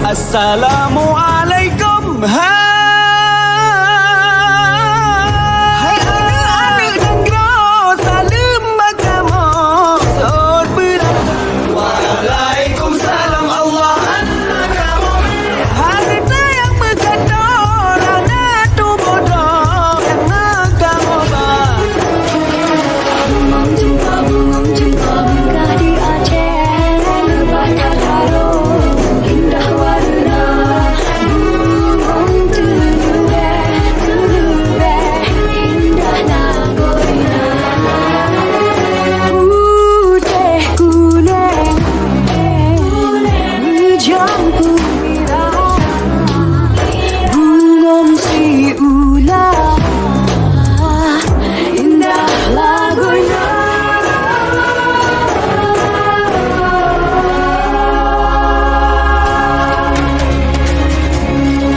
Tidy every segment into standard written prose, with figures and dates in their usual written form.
Assalamualaikum. Hai anak-anak negara, salam agama, sod berada. Waalaikumsalam Allah agama. Harta yang berkata anak tu bodoh yang agama. Bungong jumpa bunga di Aceh, lebat harum indah warna. Bungong turube indah lagoina. Putih kuning hijau kumirah, bungong si ulah indah lagoina.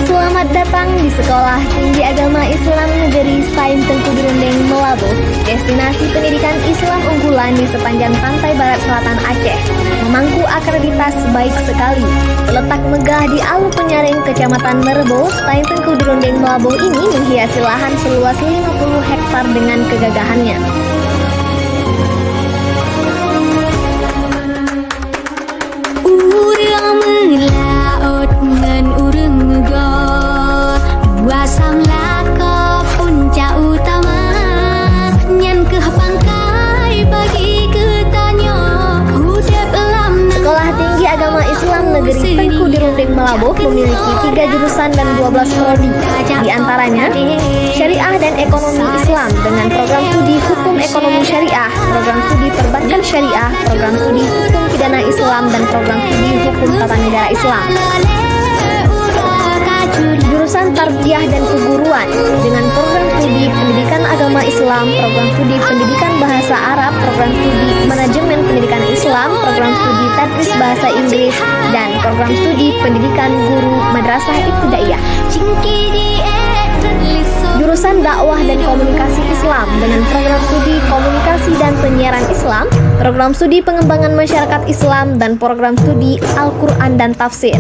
Selamat datang di Sekolah Tinggi Agama Islam Negeri Stain Tengku Birundeng, Melabu, destinasi pendidikan Islam unggulan di sepanjang pantai barat selatan Aceh. Memangku akreditas baik sekali. Terletak megah di Alu Penyaring, Kecamatan Merebo, Stain Tengku Birundeng, Melabu ini menghiasi lahan seluas 50 hektar dengan kegagahannya. Urang melaut ngan urang ngegor, dua samla ke puncak utama, nyan ke pangkai bagi ketanya udep lam. Sekolah Tinggi Agama Islam Negeri Tengku Birundeng, Melabu memiliki 3 jurusan dan 12 prodi. Di antaranya Syariah dan Ekonomi Islam dengan program studi Hukum Ekonomi Syariah, program studi Perbankan Syariah, program studi Hukum Pidana Islam, dan program studi Hukum Tata Negara Islam. Jurusan Tarbiyah dan Keguruan dengan program studi Pendidikan Agama Islam, program studi Pendidikan Bahasa Arab, program studi Manajemen Pendidikan Islam, program studi Tadris Bahasa Inggris, dan program studi Pendidikan Guru Madrasah Ibtidaiyah. Jurusan Dakwah dan Komunikasi Islam dengan program studi Komunikasi dan Penyiaran Islam, program studi Pengembangan Masyarakat Islam, dan program studi Al-Quran dan Tafsir.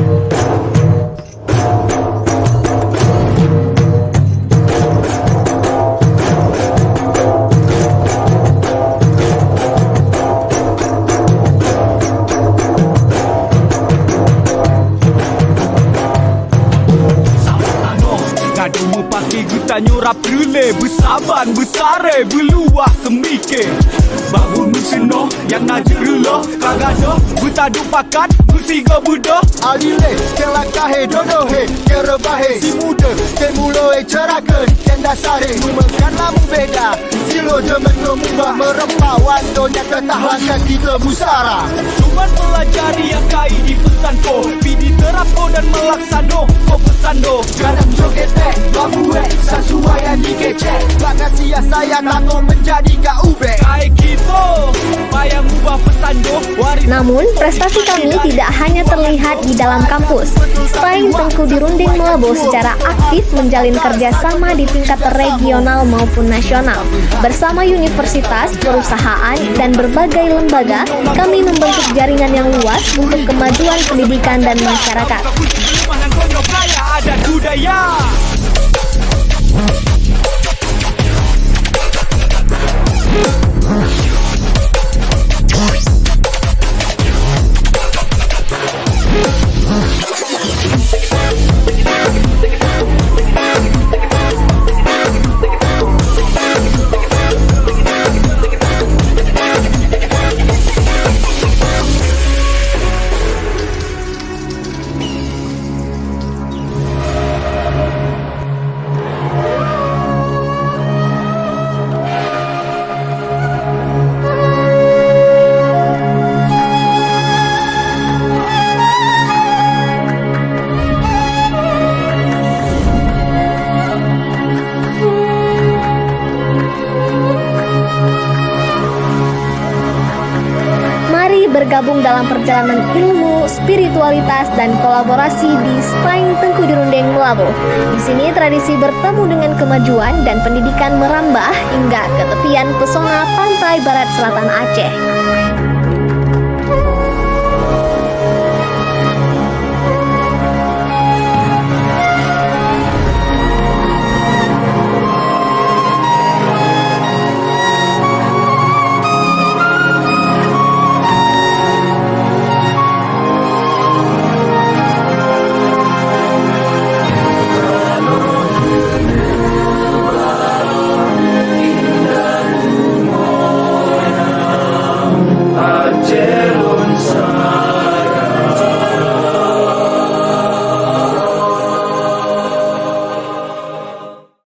Ngadu pagi kita nyurap relay, bersaban besare berluah semikir. Bangun musino yang najib rela, kagada bertaduk pakat bersiga budak. Alile kelakahe dodohe kerebahe, si muda temuloi ceraka yang dasare memeganlah beda. Silo jemenung mubah merempah wandonya ketahuan kita musara. Cuma pelajari yang kai di pesan ko, pidi Terapo dan melaksano kau pesando. Sekarang joget babuek sesuai yang dikecek. Bakal sia saya tato menjadi KUB. Kayak gitu payah ngubah pesando waris. Namun, prestasi kami tidak hanya terlihat di dalam kampus. Selain Tengku Dirunding Melabo secara aktif menjalin kerjasama di tingkat regional maupun nasional. Bersama universitas, perusahaan, dan berbagai lembaga, kami membentuk jaringan yang luas untuk kemajuan pendidikan dan masyarakat. Rumah yang konyol kaya ada budaya. Bergabung dalam perjalanan ilmu, spiritualitas, dan kolaborasi di Spine Tengku Dirunding Melabo. Di sini tradisi bertemu dengan kemajuan dan pendidikan merambah hingga ke tepian pesona pantai barat selatan Aceh.